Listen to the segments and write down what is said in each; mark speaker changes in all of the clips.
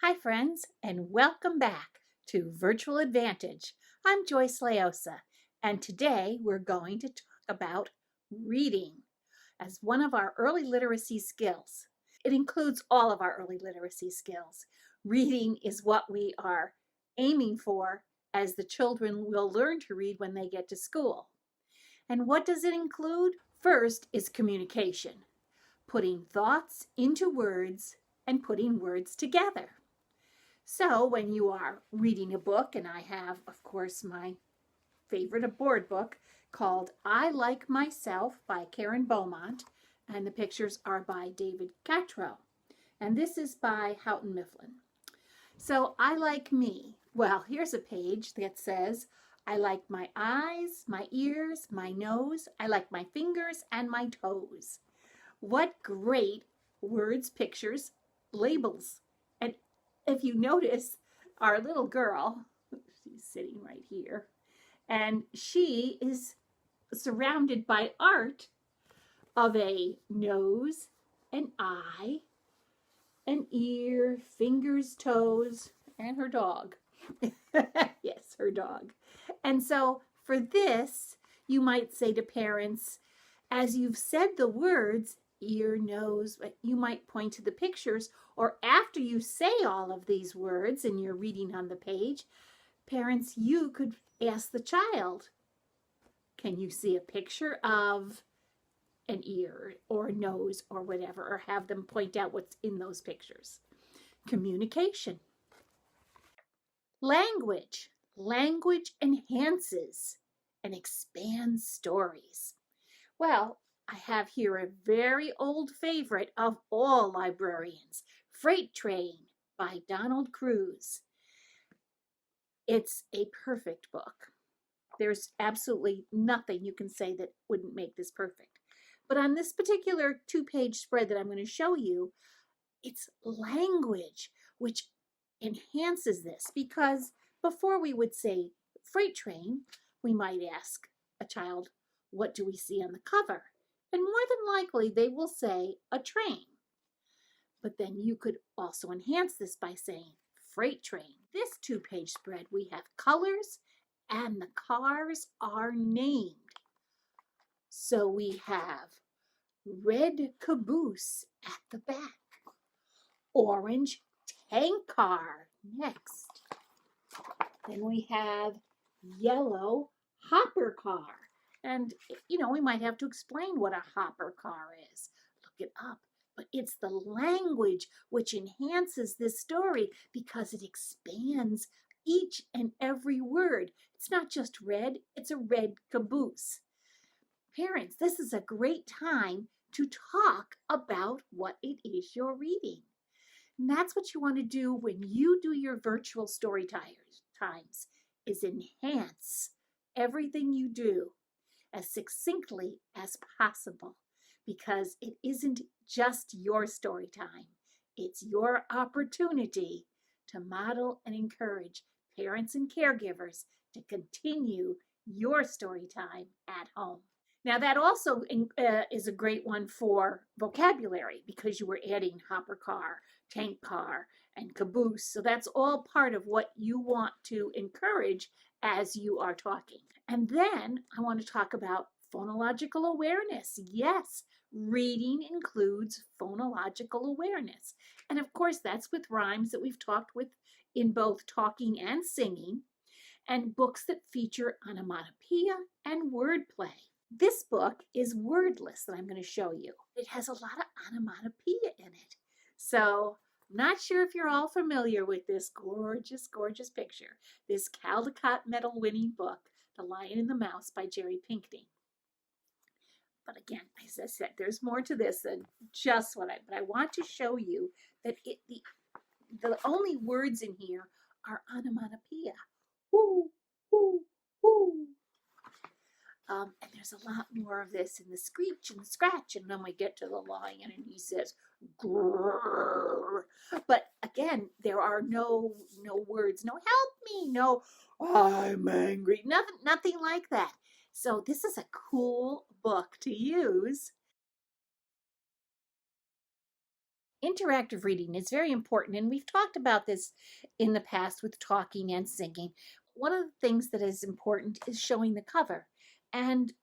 Speaker 1: Hi, friends, and welcome back to Virtual Advantage. I'm Joyce Laiosa, and today we're going to talk about reading as one of our early literacy skills. It includes all of our early literacy skills. Reading is what we are aiming for as the children will learn to read when they get to school. And what does it include? First is communication, putting thoughts into words and putting words together. So when you are reading a book, and I have, of course, my favorite board book called I Like Myself by Karen Beaumont, and the pictures are by David Catrow. And this is by Houghton Mifflin. So I like me. Well, here's a page that says, I like my eyes, my ears, my nose. I like my fingers and my toes. What great words, pictures, labels. And if you notice, our little girl, she's sitting right here, and she is surrounded by art of a nose, an eye, an ear, fingers, toes, and her dog. Yes, her dog. And so for this, you might say to parents, as you've said the words, ear, nose, you might point to the pictures, or after you say all of these words and you're reading on the page, parents, you could ask the child, can you see a picture of an ear or a nose or whatever, or have them point out what's in those pictures. Communication. Language. Language enhances and expands stories. Well, I have here a very old favorite of all librarians, Freight Train by Donald Cruz. It's a perfect book. There's absolutely nothing you can say that wouldn't make this perfect. But on this particular 2-page spread that I'm going to show you, it's language which enhances this, because before we would say freight train, we might ask a child, what do we see on the cover? And more than likely they will say a train. But then you could also enhance this by saying freight train. This 2-page spread, we have colors and the cars are named. So we have red caboose at the back, orange tank car next. Then we have yellow hopper car. And, we might have to explain what a hopper car is. Look it up. But it's the language which enhances this story because it expands each and every word. It's not just red, it's a red caboose. Parents, this is a great time to talk about what it is you're reading. And that's what you want to do when you do your virtual story times, is enhance everything you do as succinctly as possible, because it isn't just your story time. It's your opportunity to model and encourage parents and caregivers to continue your story time at home. Now that also is a great one for vocabulary, because you were adding hopper car, tank car, and caboose. So that's all part of what you want to encourage as you are talking. And then I want to talk about phonological awareness. Yes, reading includes phonological awareness. And of course, that's with rhymes that we've talked with in both talking and singing, and books that feature onomatopoeia and wordplay. This book is wordless that I'm going to show you. It has a lot of onomatopoeia in it. So I'm not sure if you're all familiar with this gorgeous, gorgeous picture. This Caldecott Medal winning book, The Lion and the Mouse by Jerry Pinkney. But again, as I said, there's more to this than just but I want to show you that the only words in here are onomatopoeia. Woo, woo, woo. And there's a lot more of this in the screech and the scratch, and then we get to the lion and he says grrr. But again, there are no words, no help me, no I'm angry, nothing like that. So this is a cool book to use interactive reading is very important, and we've talked about this in the past with talking and singing. One of the things that is important is showing the cover. And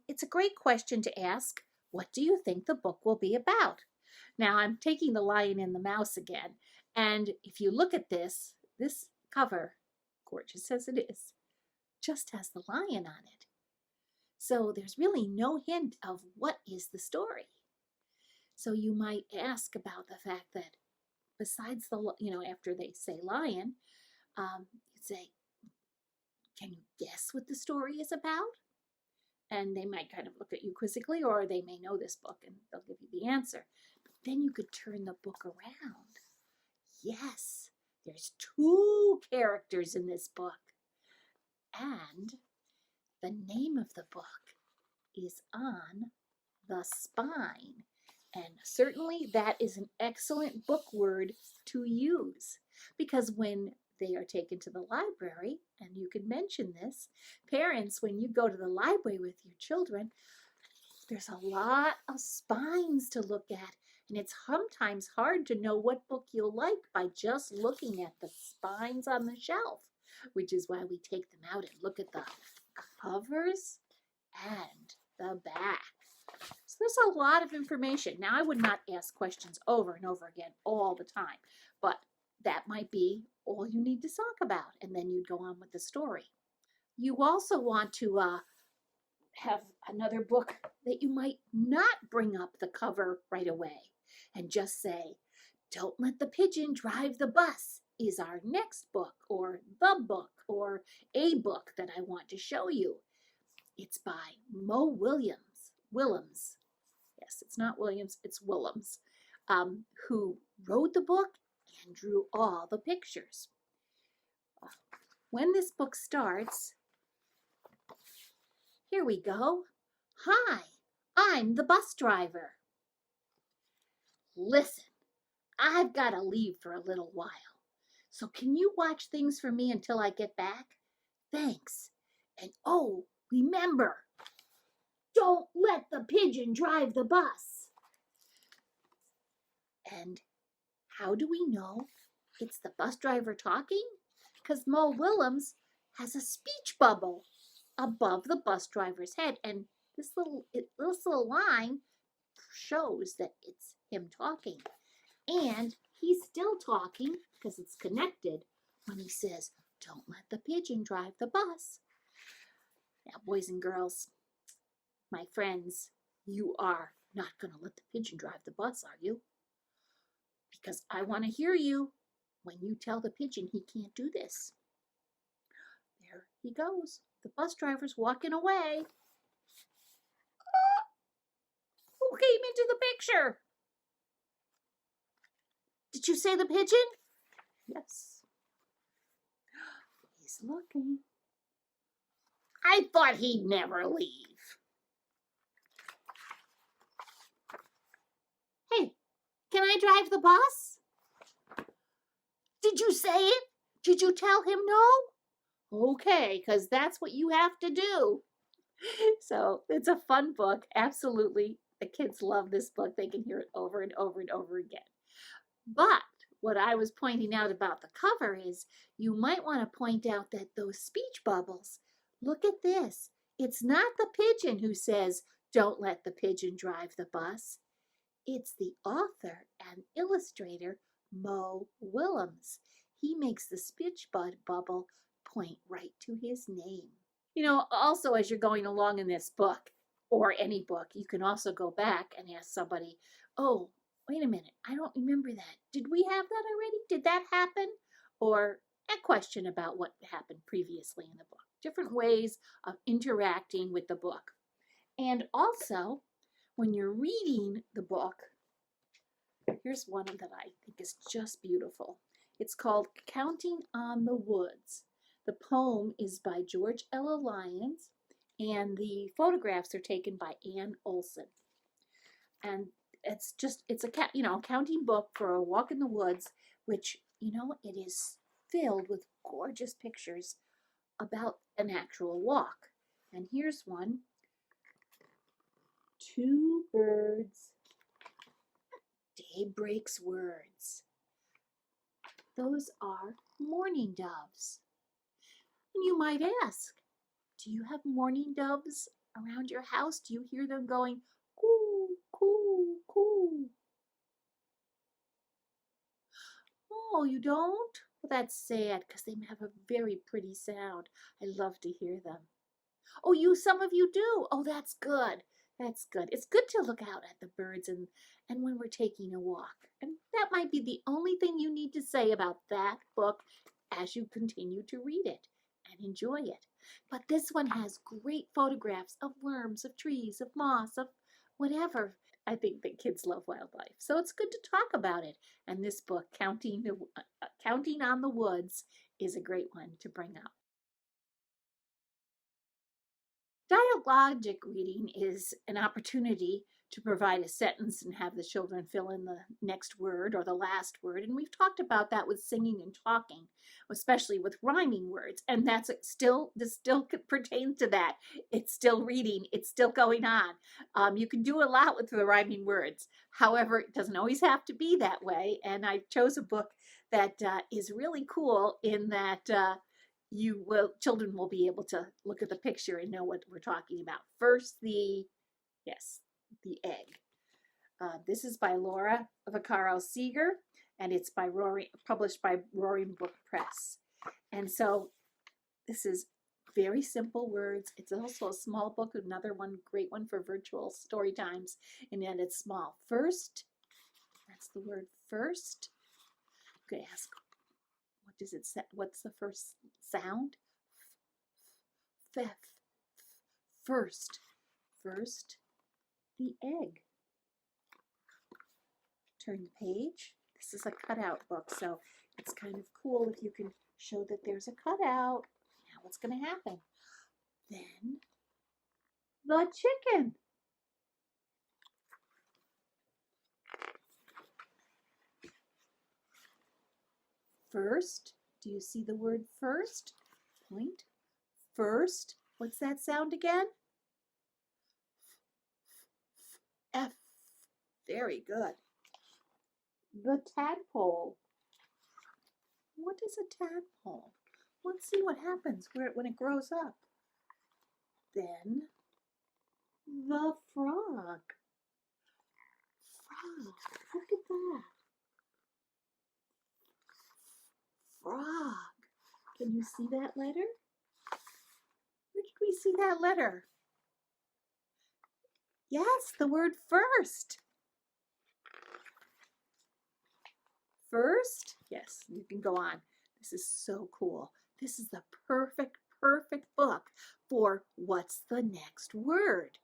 Speaker 1: it's a great question to ask, what do you think the book will be about? Now, I'm taking the lion and the mouse again. And if you look at this cover, gorgeous as it is, just has the lion on it. So there's really no hint of what is the story. So you might ask about the fact that besides the, after they say lion, you'd say, can you guess what the story is about? And they might kind of look at you quizzically, or they may know this book and they'll give you the answer. But then you could turn the book around. Yes, there's 2 characters in this book. And the name of the book is on the spine. And certainly that is an excellent book word to use, because when they are taken to the library, and you can mention this, parents, when you go to the library with your children, there's a lot of spines to look at, and it's sometimes hard to know what book you'll like by just looking at the spines on the shelf, which is why we take them out and look at the covers and the back. So there's a lot of information. Now, I would not ask questions over and over again all the time, but that might be all you need to talk about, and then you'd go on with the story. You also want to have another book that you might not bring up the cover right away and just say, Don't Let the Pigeon Drive the Bus is our next book, or the book, or a book that I want to show you. It's by Mo Willems. Yes, it's not Williams, it's Willems, who wrote the book and drew all the pictures. When this book starts, here we go. Hi, I'm the bus driver. Listen, I've got to leave for a little while. So can you watch things for me until I get back? Thanks. And oh, remember, don't let the pigeon drive the bus. And how do we know it's the bus driver talking? Because Mo Willems has a speech bubble above the bus driver's head, and this little line shows that it's him talking. And he's still talking because it's connected when he says, Don't let the pigeon drive the bus. Now, boys and girls, my friends, you are not going to let the pigeon drive the bus, are you? Because I want to hear you when you tell the pigeon he can't do this. There he goes. The bus driver's walking away. Who came into the picture? Did you say the pigeon? Yes. He's looking. I thought he'd never leave. Hey, can I drive the bus? Did you say it? Did you tell him no? Okay, because that's what you have to do. So it's a fun book. Absolutely. The kids love this book. They can hear it over and over and over again. But what I was pointing out about the cover is you might want to point out that those speech bubbles, look at this. It's not the pigeon who says, Don't let the pigeon drive the bus. It's the author and illustrator, Mo Willems. He makes the speech bubble point right to his name. Also, as you're going along in this book, or any book, you can also go back and ask somebody, oh, wait a minute, I don't remember that. Did we have that already? Did that happen? Or a question about what happened previously in the book. Different ways of interacting with the book. And also, when you're reading the book, here's one that I think is just beautiful. It's called Counting on the Woods. The poem is by George Ella Lyons, and the photographs are taken by Ann Olson. And it's a counting book for a walk in the woods, which, it is filled with gorgeous pictures about an actual walk. And here's one. 2 birds Day breaks words. Those are mourning doves. And you might ask, do you have mourning doves around your house? Do you hear them going, coo, coo, coo? Oh, you don't? Well, that's sad because they have a very pretty sound. I love to hear them. Oh, some of you do. Oh, that's good. That's good. It's good to look out at the birds and when we're taking a walk. And that might be the only thing you need to say about that book as you continue to read it and enjoy it. But this one has great photographs of worms, of trees, of moss, of whatever. I think that kids love wildlife. So it's good to talk about it. And this book, Counting on the Woods, is a great one to bring up. Dialogic reading is an opportunity to provide a sentence and have the children fill in the next word or the last word. And we've talked about that with singing and talking, especially with rhyming words. And this still pertains to that. It's still reading. It's still going on. You can do a lot with the rhyming words. However, it doesn't always have to be that way. And I chose a book that is really cool in that children will be able to look at the picture and know what we're talking about. First, the egg. This is by Laura Vaccaro Seeger, and it's published by Roaring Brook Press. And so this is very simple words. It's also a small book, another one, great one for virtual story times, and then it's small. First, that's the word first. I'm going to ask, what does it say? What's the first sound? First, the egg. Turn the page. This is a cutout book, so it's kind of cool if you can show that there's a cutout. Now what's going to happen? Then the chicken. First, do you see the word first? Point. First, what's that sound again? F. Very good. The tadpole. What is a tadpole? Let's see what happens when it grows up. Then the frog. Frog. Look at that. Frog. Can you see that letter? Where did we see that letter? Yes, the word first. First? Yes, you can go on. This is so cool. This is the perfect book for what's the next word.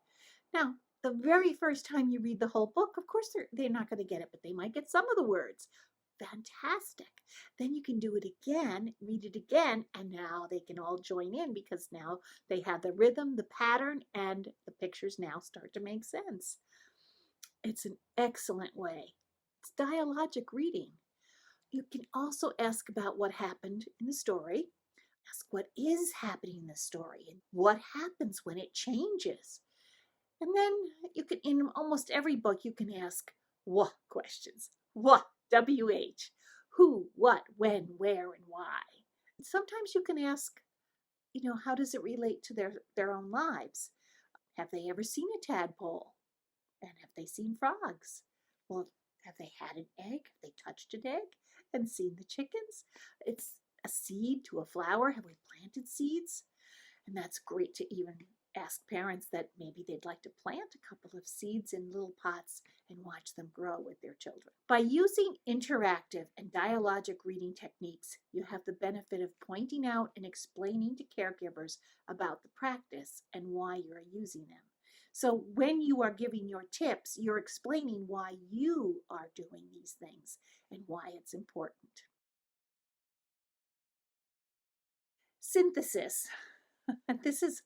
Speaker 1: Now, the very first time you read the whole book, of course, they're not going to get it, but they might get some of the words. Fantastic. Then you can do it again, read it again, and now they can all join in because now they have the rhythm, the pattern, and the pictures now start to make sense. It's an excellent way. It's dialogic reading. You can also ask about what happened in the story. Ask what is happening in the story and what happens when it changes. And then you can, in almost every book, you can ask what questions. What, W-H, who, what, when, where, and why. And sometimes you can ask, how does it relate to their own lives? Have they ever seen a tadpole? And have they seen frogs? Well, have they had an egg? Have they touched an egg and seen the chickens? It's a seed to a flower. Have we planted seeds? And that's great to even ask parents that maybe they'd like to plant a couple of seeds in little pots and watch them grow with their children. By using interactive and dialogic reading techniques, you have the benefit of pointing out and explaining to caregivers about the practice and why you're using them. So when you are giving your tips, you're explaining why you are doing these things and why it's important. Synthesis. This is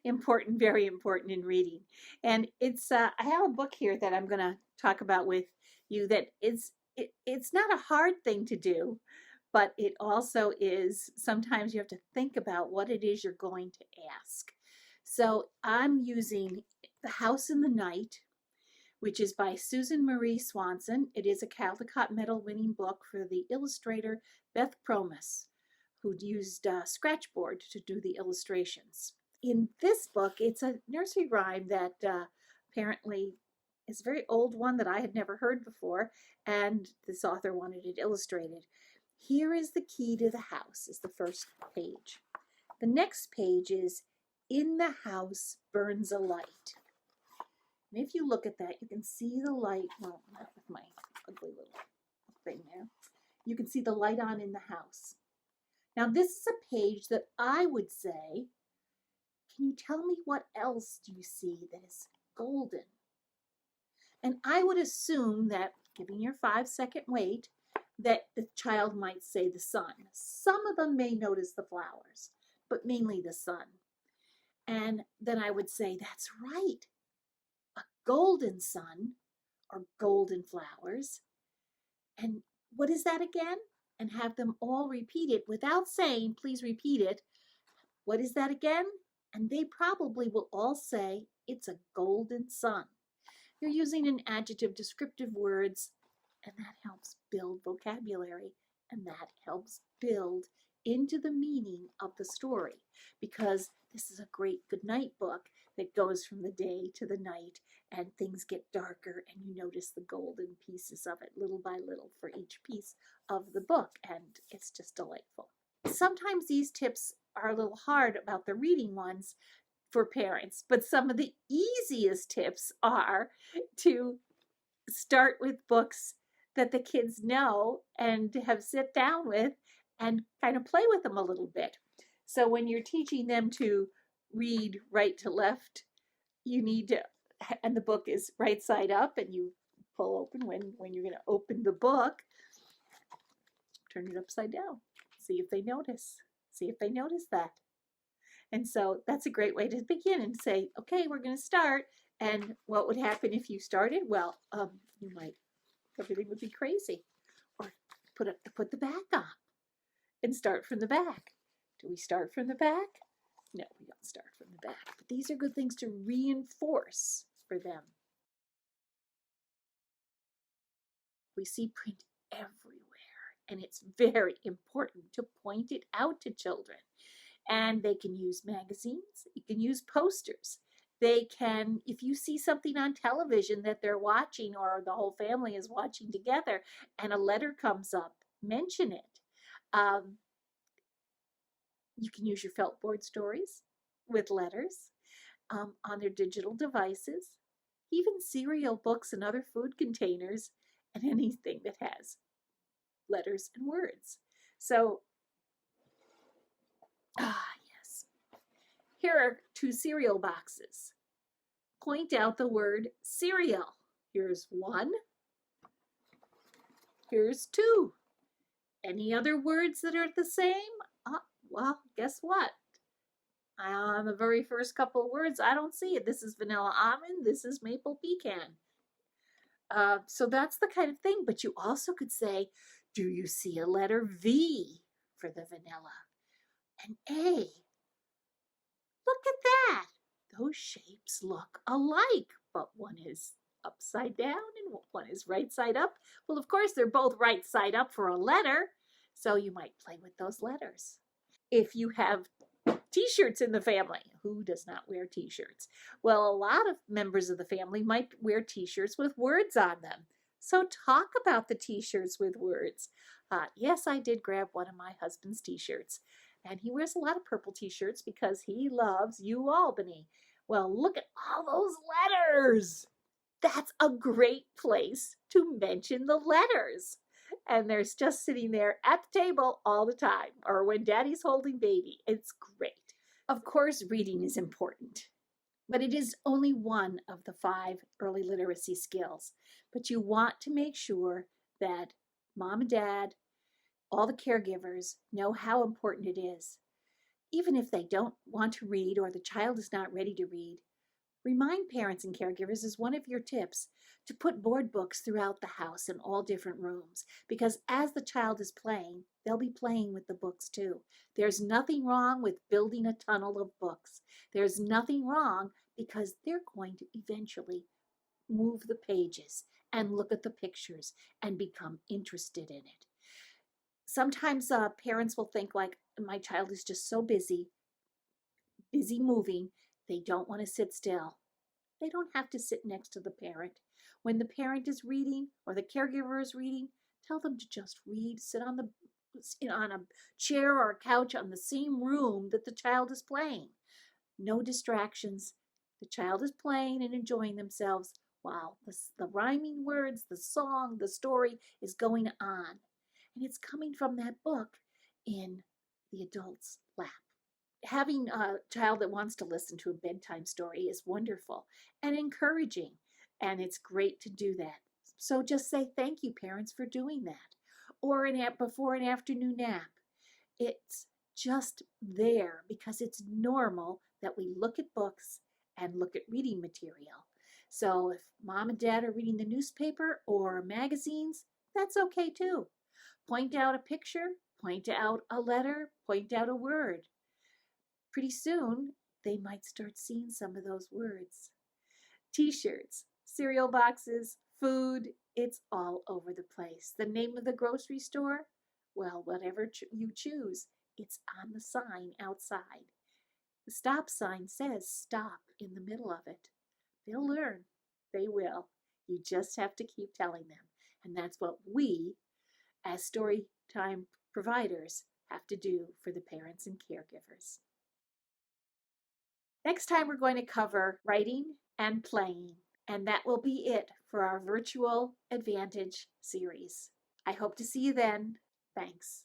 Speaker 1: important, very important in reading. And it's I have a book here that I'm going to talk about with you that it's not a hard thing to do, but it also is, sometimes you have to think about what it is you're going to ask. So I'm using The House in the Night which is by Susan Marie Swanson. It is a Caldecott Medal winning book for the illustrator Beth Promus, who used Scratchboard to do the illustrations. In this book, it's a nursery rhyme that apparently is a very old one that I had never heard before, and this author wanted it illustrated. Here is the key to the house, is the first page. The next page is In the House Burns a Light. And if you look at that, you can see the light, well, not with my ugly little thing there. You can see the light on in the house. Now, this is a page that I would say, can you tell me what else do you see that is golden? And I would assume that, giving your 5-second wait, that the child might say the sun. Some of them may notice the flowers, but mainly the sun. And then I would say, that's right. A golden sun or golden flowers. And what is that again? And have them all repeat it without saying, please repeat it. What is that again? And they probably will all say, it's a golden sun. You're using an adjective, descriptive words, and that helps build vocabulary, and that helps build into the meaning of the story, because this is a great goodnight book that goes from the day to the night, and things get darker, and you notice the golden pieces of it little by little for each piece of the book, and it's just delightful. Sometimes these tips are a little hard about the reading ones for parents, but some of the easiest tips are to start with books that the kids know and have sit down with and kind of play with them a little bit. So when you're teaching them to read right to left, you need to, and the book is right side up, and you pull open when you're going to open the book, turn it upside down. See if they notice. See if they notice that. And so that's a great way to begin and say, okay, we're going to start. And what would happen if you started? Well, everything would be crazy. Or put the back on and start from the back. Do we start from the back? No, we don't start from the back. But these are good things to reinforce for them. We see print everywhere, and it's very important to point it out to children. And they can use magazines, you can use posters. They can, if you see something on television that they're watching or the whole family is watching together and a letter comes up, mention it. You can use your felt board stories with letters on their digital devices, even cereal books and other food containers, and anything that has letters and words. So, yes. Here are 2 cereal boxes. Point out the word cereal. Here's 1. Here's 2. Any other words that are the same? Well, guess what? On the very first couple of words, I don't see it. This is vanilla almond. This is maple pecan. So that's the kind of thing. But you also could say, do you see a letter V for the vanilla? An A. Look at that. Those shapes look alike, but one is upside down and one is right side up. Well, of course, they're both right side up for a letter, so you might play with those letters. If you have t-shirts in the family, who does not wear t-shirts? Well, a lot of members of the family might wear t-shirts with words on them. So talk about the t-shirts with words. Yes, I did grab one of my husband's t-shirts. And he wears a lot of purple t-shirts because he loves UAlbany. Well, look at all those letters. That's a great place to mention the letters. And they're just sitting there at the table all the time, or when Daddy's holding baby. It's great. Of course, reading is important, but it is only one of the 5 early literacy skills. But you want to make sure that mom and dad, all the caregivers, know how important it is. Even if they don't want to read or the child is not ready to read, remind parents and caregivers as one of your tips to put board books throughout the house in all different rooms, because as the child is playing, they'll be playing with the books too. There's nothing wrong with building a tunnel of books. There's nothing wrong because they're going to eventually move the pages and look at the pictures and become interested in it. Sometimes parents will think like, my child is just so busy moving, they don't want to sit still. They don't have to sit next to the parent. When the parent is reading or the caregiver is reading, tell them to just read, sit on a chair or a couch on the same room that the child is playing. No distractions. The child is playing and enjoying themselves while the rhyming words, the song, the story is going on. And it's coming from that book in the adult's lap. Having a child that wants to listen to a bedtime story is wonderful and encouraging, and it's great to do that. So just say thank you, parents, for doing that. Or before an afternoon nap. It's just there because it's normal that we look at books and look at reading material. So if mom and dad are reading the newspaper or magazines, that's okay too. Point out a picture, point out a letter, point out a word. Pretty soon, they might start seeing some of those words. T-shirts, cereal boxes, food, it's all over the place. The name of the grocery store? Well, whatever you choose, it's on the sign outside. The stop sign says stop in the middle of it. They'll learn. They will. You just have to keep telling them. And that's what we, as story time providers, have to do for the parents and caregivers. Next time we're going to cover writing and playing, and that will be it for our Virtual Advantage series. I hope to see you then. Thanks.